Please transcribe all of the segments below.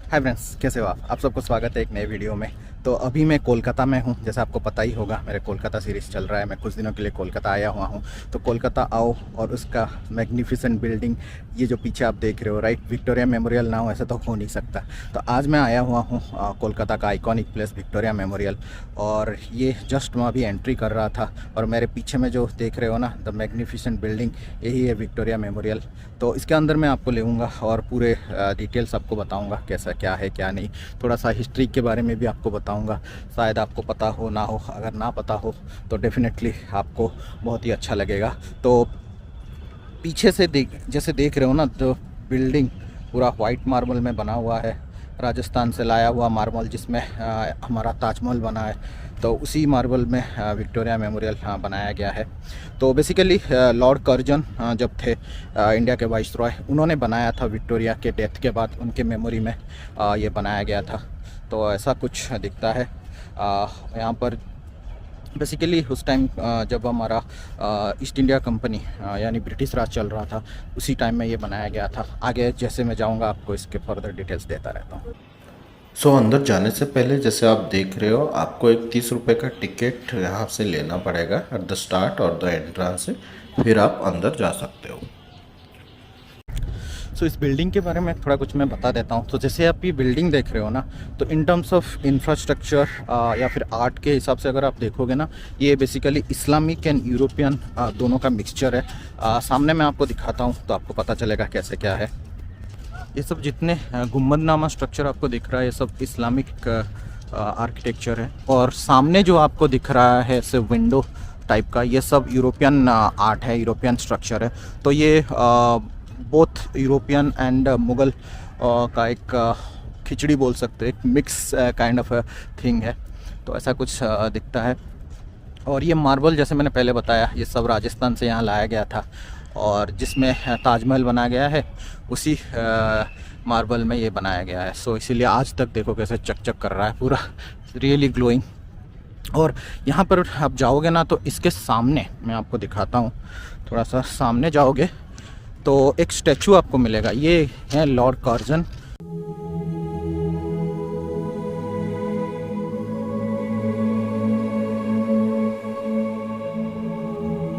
Hi friends, कैसे हो आप सबको स्वागत है एक नए वीडियो में। तो अभी मैं कोलकाता में हूँ, जैसा आपको पता ही होगा मेरे कोलकाता सीरीज़ चल रहा है। मैं कुछ दिनों के लिए कोलकाता आया हुआ हूँ। तो कोलकाता आओ और उसका मैग्निफिसेंट बिल्डिंग, ये जो पीछे आप देख रहे हो, राइट, विक्टोरिया मेमोरियल ना हो ऐसा तो हो नहीं सकता। तो आज मैं आया हुआ हूँ कोलकाता का आइकॉनिक प्लेस विक्टोरिया मेमोरियल, और ये जस्ट मैं अभी एंट्री कर रहा था। और मेरे पीछे में जो देख रहे हो ना, द मैग्निफिसेंट बिल्डिंग, यही है विक्टोरिया मेमोरियल। तो इसके अंदर मैं आपको लेऊँगा और पूरे डिटेल्स आपको बताऊँगा कैसा क्या है क्या नहीं। थोड़ा सा हिस्ट्री के बारे में भी आपको बताऊंगा, शायद आपको पता हो ना हो। अगर ना पता हो तो डेफिनेटली आपको बहुत ही अच्छा लगेगा। तो पीछे से जैसे देख रहे हो ना, तो बिल्डिंग पूरा वाइट मार्बल में बना हुआ है, राजस्थान से लाया हुआ मार्बल, जिसमें हमारा ताजमहल बना है। तो उसी मार्बल में विक्टोरिया मेमोरियल बनाया गया है। तो बेसिकली लॉर्ड कर्जन जब थे इंडिया के वाइसरॉय, उन्होंने बनाया था विक्टोरिया के डेथ के बाद, उनके मेमोरी में ये बनाया गया था। तो ऐसा कुछ दिखता है यहाँ पर। बेसिकली उस टाइम जब हमारा ईस्ट इंडिया कंपनी यानी ब्रिटिश राज चल रहा था, उसी टाइम में ये बनाया गया था। आगे जैसे मैं जाऊंगा आपको इसके फर्दर डिटेल्स देता रहता हूँ। अंदर जाने से पहले जैसे आप देख रहे हो, आपको एक 30 रुपये का टिकट यहाँ से लेना पड़ेगा एट द स्टार्ट और द एंट्रेंस से, फिर आप अंदर जा सकते हो। इस बिल्डिंग के बारे में थोड़ा कुछ मैं बता देता हूँ। तो जैसे आप ये बिल्डिंग देख रहे हो ना, तो इन टर्म्स ऑफ इंफ्रास्ट्रक्चर या फिर आर्ट के हिसाब से अगर आप देखोगे ना, ये बेसिकली इस्लामिक एंड यूरोपियन दोनों का मिक्सचर है। सामने मैं आपको दिखाता हूँ तो आपको पता चलेगा कैसे क्या है। ये सब जितने गुम्बद नामा स्ट्रक्चर आपको दिख रहा है, ये सब इस्लामिक आर्किटेक्चर है। और सामने जो आपको दिख रहा है ऐसे विंडो टाइप का, ये सब यूरोपियन आर्ट है, यूरोपियन स्ट्रक्चर है। तो ये बोथ यूरोपियन एंड मुग़ल का एक खिचड़ी बोल सकते हैं, एक मिक्स काइंड ऑफ थिंग है। तो ऐसा कुछ दिखता है। और ये मार्बल, जैसे मैंने पहले बताया, ये सब राजस्थान से यहाँ लाया गया था, और जिसमें ताजमहल बनाया गया है उसी मार्बल में ये बनाया गया है। सो इसीलिए आज तक देखो कैसे चकचक कर रहा है पूरा, रियली ग्लोइंग। और यहाँ पर आप जाओगे ना, तो इसके सामने मैं आपको दिखाता हूँ, थोड़ा सा सामने जाओगे तो एक स्टैचू आपको मिलेगा। ये है लॉर्ड कर्जन।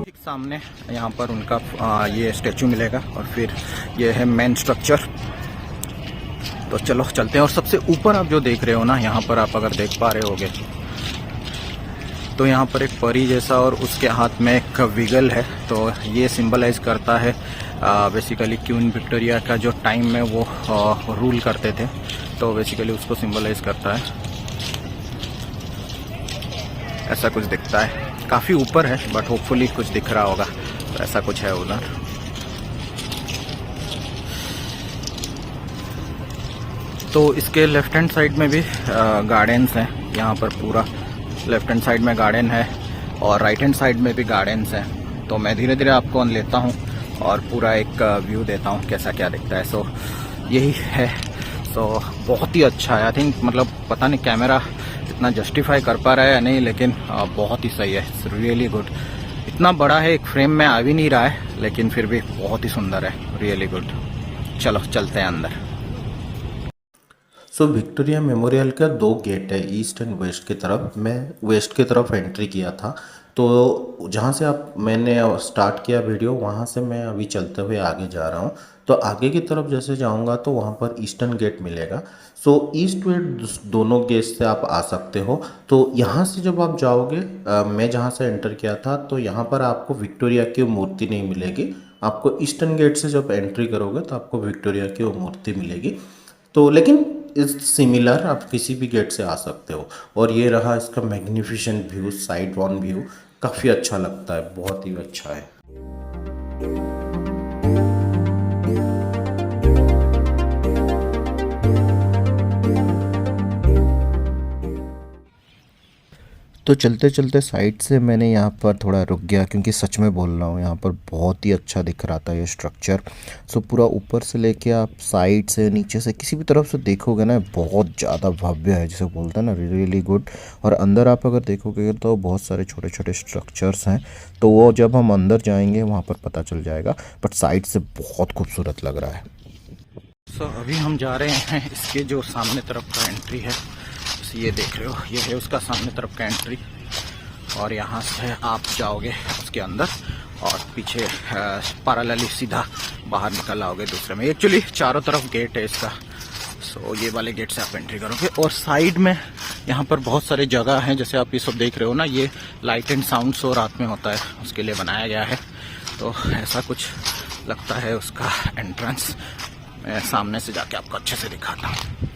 ठीक सामने यहाँ पर उनका ये स्टैचू मिलेगा, और फिर ये है मेन स्ट्रक्चर। तो चलो चलते हैं। और सबसे ऊपर आप जो देख रहे हो ना, यहाँ पर आप अगर देख पा रहे होगे, तो यहाँ पर एक परी जैसा और उसके हाथ में एक विगल है। तो ये सिंबलाइज करता है बेसिकली क्वीन विक्टोरिया का जो टाइम में वो रूल करते थे, तो बेसिकली उसको सिंबलाइज करता है। ऐसा कुछ दिखता है, काफ़ी ऊपर है बट होपफुली कुछ दिख रहा होगा। तो ऐसा कुछ है उधर। तो इसके लेफ्ट हैंड साइड में भी गार्डन्स हैं। यहाँ पर पूरा लेफ्ट हैंड साइड में गार्डन है और राइट हैंड साइड में भी गार्डन्स हैं। तो मैं धीरे धीरे आपको लेता हूँ और पूरा एक व्यू देता हूँ कैसा क्या दिखता है। सो यही है। सो बहुत ही अच्छा है। आई थिंक, मतलब पता नहीं कैमरा इतना जस्टिफाई कर पा रहा है या नहीं, लेकिन बहुत ही सही है। It's really good. इतना बड़ा है, एक फ्रेम में आ भी नहीं रहा है, लेकिन फिर भी बहुत ही सुंदर है, रियली गुड। चलो चलते हैं अंदर। विक्टोरिया मेमोरियल का 2 गेट है, ईस्ट एंड वेस्ट की तरफ। मैं वेस्ट की तरफ एंट्री किया था, तो जहाँ से मैंने स्टार्ट किया वीडियो, वहाँ से मैं अभी चलते हुए आगे जा रहा हूँ। तो आगे की तरफ जैसे जाऊँगा तो वहाँ पर ईस्टर्न गेट मिलेगा। ईस्ट वेस्ट दोनों गेट से आप आ सकते हो। तो यहाँ से जब आप जाओगे, मैं जहाँ से एंटर किया था, तो यहाँ पर आपको विक्टोरिया की मूर्ति नहीं मिलेगी। आपको ईस्टर्न गेट से जब एंट्री करोगे तो आपको विक्टोरिया की वो मूर्ति मिलेगी। तो लेकिन इस सिमिलर आप किसी भी गेट से आ सकते हो। और ये रहा इसका magnificent view, side one view, काफ़ी अच्छा लगता है, बहुत ही अच्छा है। तो चलते चलते साइड से मैंने यहाँ पर थोड़ा रुक गया, क्योंकि सच में बोल रहा हूँ यहाँ पर बहुत ही अच्छा दिख रहा था ये स्ट्रक्चर। पूरा ऊपर से लेके आप साइड से, नीचे से, किसी भी तरफ से देखोगे ना, बहुत ज़्यादा भव्य है, जिसे बोलते हैं ना, रियली गुड। और अंदर आप अगर देखोगे तो बहुत सारे छोटे छोटे स्ट्रक्चर्स हैं, तो वो जब हम अंदर जाएंगे वहाँ पर पता चल जाएगा। बट साइड से बहुत खूबसूरत लग रहा है। अभी हम जा रहे हैं इसके जो सामने तरफ का एंट्री है, ये देख रहे हो, ये है उसका सामने तरफ का एंट्री। और यहाँ से आप जाओगे उसके अंदर और पीछे पैरेलली सीधा बाहर निकल आओगे दूसरे में। एक्चुअली चारों तरफ गेट है इसका। ये वाले गेट से आप एंट्री करोगे और साइड में यहाँ पर बहुत सारे जगह हैं, जैसे आप ये सब देख रहे हो ना, ये लाइट एंड साउंड शो रात में होता है उसके लिए बनाया गया है। तो ऐसा कुछ लगता है उसका एंट्रेंस। मैं सामने से जाके आपको अच्छे से दिखाता हूँ।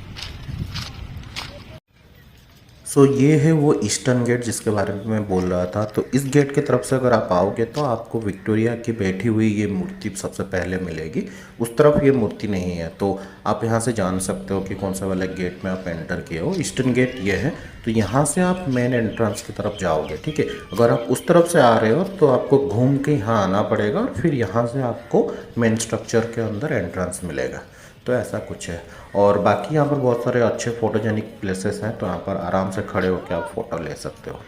ये है वो ईस्टर्न गेट जिसके बारे में मैं बोल रहा था। तो इस गेट की तरफ से अगर आप आओगे तो आपको विक्टोरिया की बैठी हुई ये मूर्ति सबसे पहले मिलेगी। उस तरफ ये मूर्ति नहीं है, तो आप यहाँ से जान सकते हो कि कौन सा वाला गेट में आप एंटर किए हो। ईस्टर्न गेट ये है, तो यहाँ से आप मेन एंट्रेंस की तरफ जाओगे, ठीक है। अगर आप उस तरफ से आ रहे हो तो आपको घूम के यहाँ आना पड़ेगा और फिर यहाँ से आपको मेन स्ट्रक्चर के अंदर एंट्रेंस मिलेगा। तो ऐसा कुछ है। और बाकी यहाँ पर बहुत सारे अच्छे फोटोजेनिक प्लेसेस हैं, तो यहाँ पर आराम से खड़े होकर आप फ़ोटो ले सकते हो।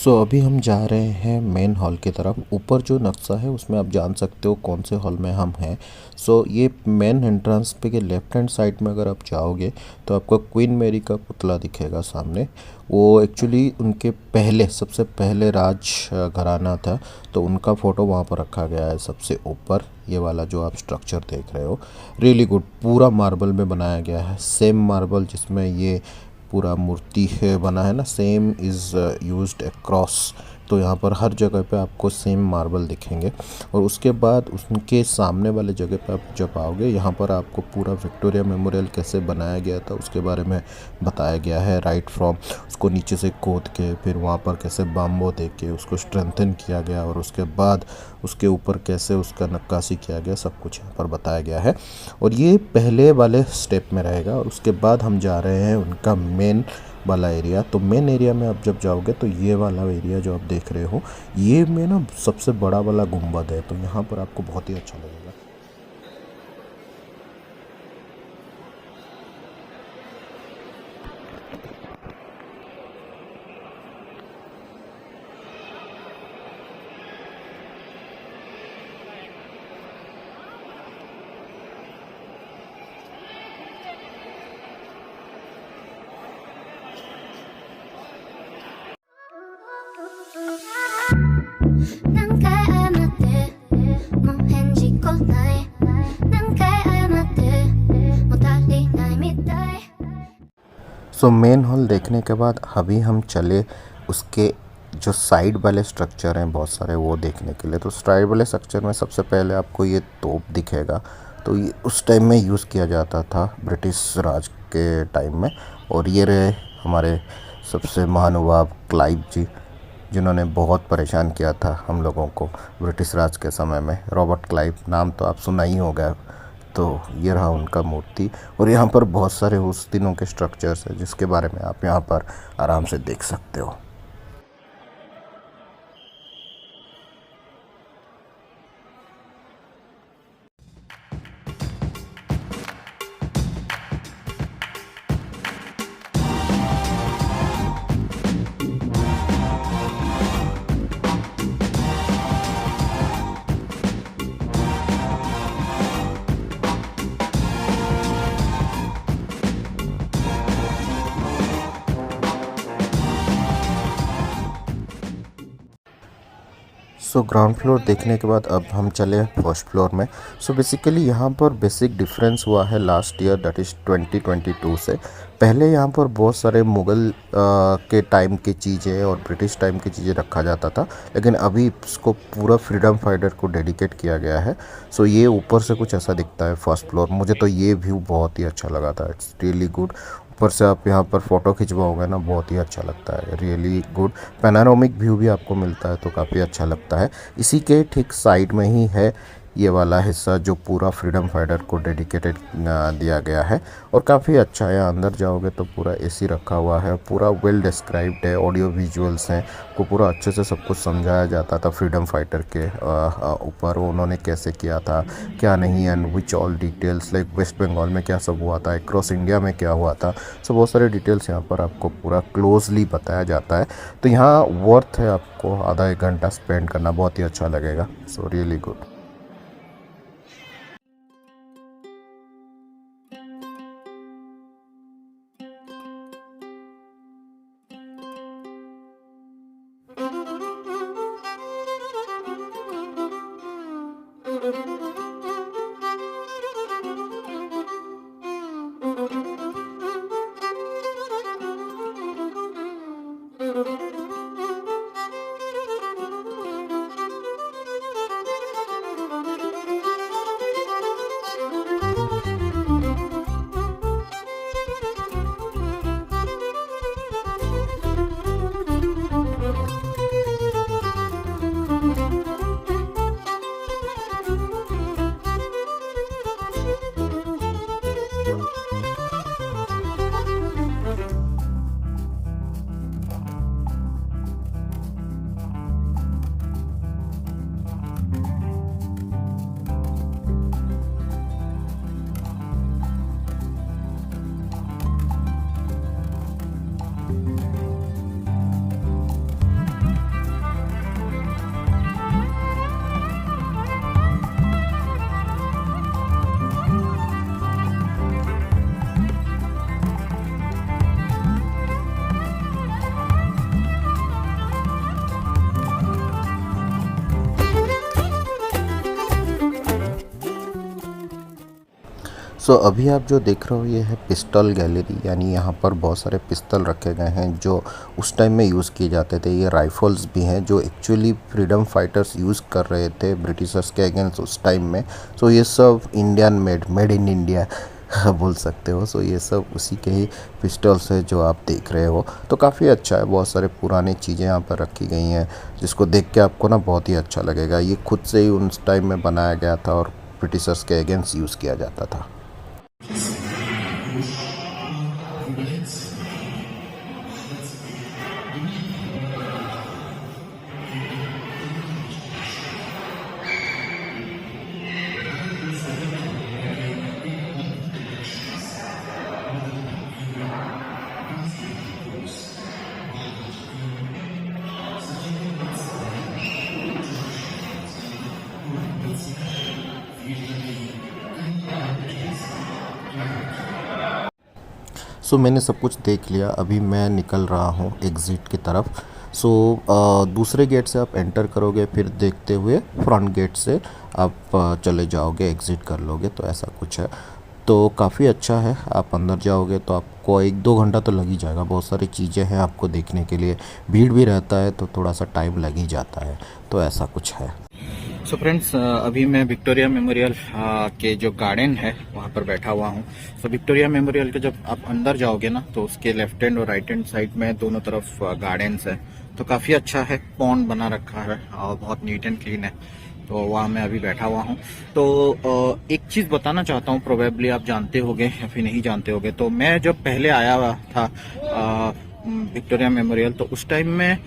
अभी हम जा रहे हैं मेन हॉल की तरफ। ऊपर जो नक्शा है उसमें आप जान सकते हो कौन से हॉल में हम हैं। ये मेन एंट्रेंस पे के लेफ्ट हैंड साइड में अगर आप जाओगे तो आपको क्वीन मैरी का पुतला दिखेगा सामने। वो एक्चुअली उनके पहले, सबसे पहले राज घराना था, तो उनका फ़ोटो वहाँ पर रखा गया है सबसे ऊपर। ये वाला जो आप स्ट्रक्चर देख रहे हो, रियली गुड, पूरा मार्बल में बनाया गया है। सेम मार्बल जिसमें ये पूरा मूर्ति है बना है ना, सेम इज़ यूज्ड अक्रॉस। तो यहाँ पर हर जगह पे आपको सेम मार्बल दिखेंगे। और उसके बाद उसके सामने वाले जगह पे आप जब आओगे, यहाँ पर आपको पूरा विक्टोरिया मेमोरियल कैसे बनाया गया था उसके बारे में बताया गया है। राइट फ्रॉम उसको नीचे से खोद के, फिर वहाँ पर कैसे बाम्बो दे के उसको स्ट्रेंथन किया गया, और उसके बाद उसके ऊपर कैसे उसका नक्काशी किया गया, सब कुछ यहाँ पर बताया गया है। और ये पहले वाले स्टेप में रहेगा। और उसके बाद हम जा रहे हैं उनका मेन वाला एरिया। तो मेन एरिया में आप जब जाओगे तो ये वाला एरिया जो आप देख रहे हो, ये में ना सबसे बड़ा वाला गुंबद है, तो यहाँ पर आपको बहुत ही अच्छा लगेगा। मेन हॉल देखने के बाद अभी हम चले उसके जो साइड वाले स्ट्रक्चर हैं बहुत सारे, वो देखने के लिए। तो साइड वाले स्ट्रक्चर में सबसे पहले आपको ये तोप दिखेगा। तो ये उस टाइम में यूज़ किया जाता था, ब्रिटिश राज के टाइम में। और ये रहे हमारे सबसे महानुभाव क्लाइव जी, जिन्होंने बहुत परेशान किया था हम लोगों को ब्रिटिश राज के समय में। रॉबर्ट क्लाइव, नाम तो आप सुना ही होगा। तो ये रहा उनका मूर्ति। और यहाँ पर बहुत सारे उस दिनों के स्ट्रक्चर्स हैं जिसके बारे में आप यहाँ पर आराम से देख सकते हो। सो ग्राउंड फ्लोर देखने के बाद अब हम चले फर्स्ट फ्लोर में। सो बेसिकली यहाँ पर बेसिक डिफरेंस हुआ है लास्ट ईयर दैट इज़ 2022 से। पहले यहाँ पर बहुत सारे मुग़ल के टाइम की चीज़ें और ब्रिटिश टाइम की चीज़ें रखा जाता था, लेकिन अभी इसको पूरा फ्रीडम फाइटर को डेडिकेट किया गया है। सो ये ऊपर से कुछ ऐसा दिखता है फर्स्ट फ्लोर। मुझे तो ये व्यू बहुत ही अच्छा लगा था, इट्स रियली गुड। ऊपर से आप यहाँ पर फ़ोटो खिंचवाओगे ना, बहुत ही अच्छा लगता है, रियली गुड। पैनारोमिक व्यू भी आपको मिलता है तो काफ़ी अच्छा लगता है। इसी के ठीक साइड में ही है ये वाला हिस्सा जो पूरा फ्रीडम फाइटर को डेडिकेटेड दिया गया है और काफ़ी अच्छा है। अंदर जाओगे तो पूरा एसी रखा हुआ है, पूरा वेल डिस्क्राइब्ड है, ऑडियो विजुअल्स हैं, को पूरा अच्छे से सब कुछ समझाया जाता था फ्रीडम फाइटर के ऊपर उन्होंने कैसे किया था, क्या नहीं, and which all details like West Bengal में क्या सब हुआ था, क्रॉस इंडिया में क्या हुआ था। सो बहुत सारे डिटेल्स यहाँ पर आपको पूरा क्लोजली बताया जाता है। तो यहाँ वर्थ है आपको आधा एक घंटा स्पेंड करना, बहुत ही अच्छा लगेगा। So really good. सो अभी आप जो देख रहे हो ये है पिस्टल गैलरी, यानी यहाँ पर बहुत सारे पिस्तल रखे गए हैं जो उस टाइम में यूज़ किए जाते थे। ये राइफ़ल्स भी हैं जो एक्चुअली फ्रीडम फाइटर्स यूज़ कर रहे थे ब्रिटिशर्स के अगेंस्ट उस टाइम में। सो ये सब इंडियन मेड इन इंडिया बोल सकते हो। सो ये सब उसी के ही पिस्टल्स है जो आप देख रहे हो। तो काफ़ी अच्छा है, बहुत सारे पुरानी चीज़ें यहाँ पर रखी गई हैं जिसको देख के आपको ना बहुत ही अच्छा लगेगा। ये खुद से ही उस टाइम में बनाया गया था और ब्रिटिशर्स के अगेंस्ट यूज़ किया जाता था। सो मैंने सब कुछ देख लिया, अभी मैं निकल रहा हूँ एग्ज़िट की तरफ। सो दूसरे गेट से आप एंटर करोगे, फिर देखते हुए फ्रंट गेट से आप चले जाओगे, एग्ज़िट कर लोगे, तो ऐसा कुछ है। तो काफ़ी अच्छा है, आप अंदर जाओगे तो आपको 1-2 घंटा तो लग ही जाएगा। बहुत सारी चीज़ें हैं आपको देखने के लिए, भीड़ भी रहता है तो थोड़ा सा टाइम लग ही जाता है, तो ऐसा कुछ है। सो फ्रेंड्स, अभी मैं विक्टोरिया मेमोरियल के जो गार्डन है वहाँ पर बैठा हुआ हूँ। सो विक्टोरिया मेमोरियल के जब आप अंदर जाओगे ना तो उसके लेफ्ट हैंड और राइट हैंड साइड में दोनों तरफ गार्डन्स है, तो काफ़ी अच्छा है, पॉन्ड बना रखा है और बहुत नीट एंड क्लीन है। तो वहाँ मैं अभी बैठा हुआ हूँ। तो एक चीज़ बताना चाहता हूँ, प्रोबेबली आप जानते होगे या फिर नहीं जानते होगे। तो मैं जब पहले आया हुआ था विक्टोरिया मेमोरियल, तो उस टाइम में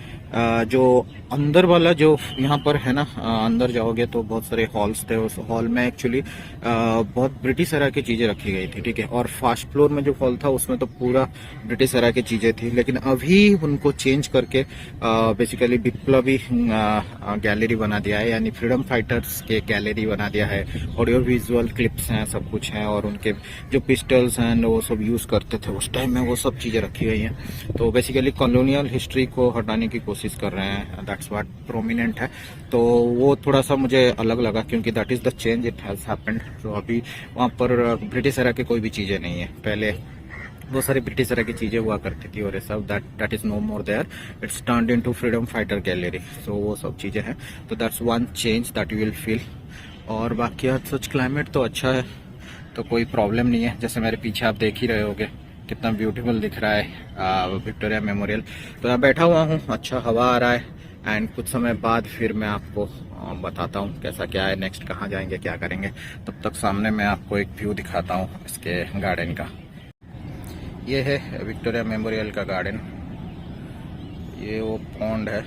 जो अंदर वाला जो यहाँ पर है ना, अंदर जाओगे तो बहुत सारे हॉल्स थे। उस हॉल में एक्चुअली बहुत ब्रिटिश एरा की चीज़ें रखी गई थी, ठीक है। और फर्स्ट फ्लोर में जो हॉल था उसमें तो पूरा ब्रिटिश एरा की चीज़ें थी, लेकिन अभी उनको चेंज करके बेसिकली विप्लवी गैलरी बना दिया है, यानी फ्रीडम फाइटर्स के गैलरी बना दिया है। ऑडियो विजुअल क्लिप्स हैं, सब कुछ हैं, और उनके जो पिस्टल्स हैं वो सब यूज़ करते थे उस टाइम में, वो सब चीज़ें रखी गई हैं। तो बेसिकली कॉलोनियल हिस्ट्री को हटाने की कोशिश कोशिश कर रहे हैं, दैट्स व्हाट प्रोमिनेंट है। तो वो थोड़ा सा मुझे अलग लगा क्योंकि that is the change it has happened. तो अभी वहाँ पर ब्रिटिश एरा की कोई भी चीज़ें नहीं है। पहले बहुत सारी ब्रिटिश एरा की चीज़ें हुआ करती थी और ये सब that is no more there, it's turned into freedom fighter gallery. So वो सब चीज़ें हैं। तो that's one change that you will feel. और बाकी आज सच क्लाइमेट तो अच्छा है, तो कोई प्रॉब्लम नहीं है। जैसे मेरे पीछे आप देख ही रहे होगे कितना ब्यूटीफुल दिख रहा है विक्टोरिया मेमोरियल। तो यहाँ बैठा हुआ हूँ, अच्छा हवा आ रहा है। एंड कुछ समय बाद फिर मैं आपको बताता हूँ कैसा क्या है, नेक्स्ट कहाँ जाएंगे, क्या करेंगे। तब तक सामने मैं आपको एक व्यू दिखाता हूँ इसके गार्डन का। ये है विक्टोरिया मेमोरियल का गार्डन, ये वो पॉन्ड है।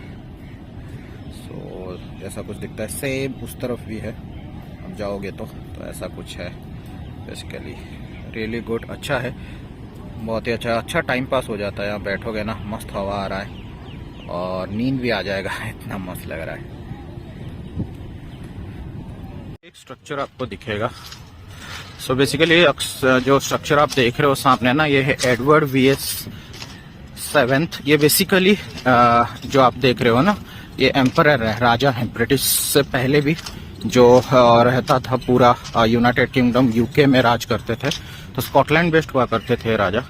सो ऐसा कुछ दिखता है, सेम उस तरफ भी है। अब जाओगे तो ऐसा कुछ है बेसिकली। रियली गुड, अच्छा है, बहुत ही अच्छा टाइम पास हो जाता है। यहाँ बैठोगे ना, मस्त हवा आ रहा है और नींद भी आ जाएगा इतना मस्त लग रहा है। एक स्ट्रक्चर आपको दिखेगा। सो बेसिकली जो स्ट्रक्चर आप देख रहे हो सामने ना, ये है एडवर्ड वीएस 7th। ये बेसिकली जो आप देख रहे हो ना, ये एम्परर है, राजा है, ब्रिटिश से पहले भी जो रहता था पूरा यूनाइटेड किंगडम यूके में राज करते थे। तो स्कॉटलैंड बेस्ड हुआ करते थे राजा।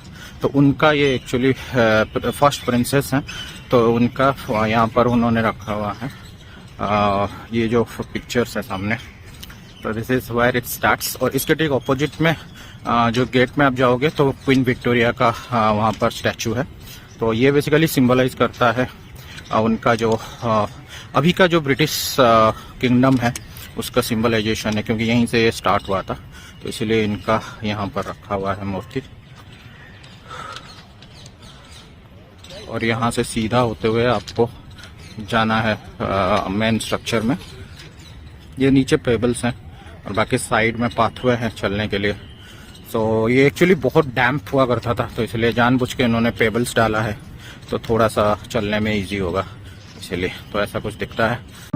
तो उनका ये एक्चुअली फर्स्ट प्रिंसेस हैं। तो उनका यहाँ पर उन्होंने रखा हुआ है ये जो पिक्चर्स है सामने। तो this is where it starts. और इसके ठीक ऑपोजिट में जो गेट में आप जाओगे तो क्वीन विक्टोरिया का वहाँ पर स्टैचू है। तो ये बेसिकली सिंबलाइज करता है उनका जो अभी का जो ब्रिटिश किंगडम है उसका सिंबलाइजेशन है, क्योंकि यहीं से ये स्टार्ट हुआ था। तो इसलिए इनका यहाँ पर रखा हुआ है मूर्ति। और यहाँ से सीधा होते हुए आपको जाना है मेन स्ट्रक्चर में। ये नीचे पेबल्स हैं और बाकी साइड में पाथवे हैं चलने के लिए। तो ये एक्चुअली बहुत डैम्प हुआ करता था, तो इसलिए जानबूझ के इन्होंने पेबल्स डाला है, तो थोड़ा सा चलने में इजी होगा इसलिए। तो ऐसा कुछ दिखता है।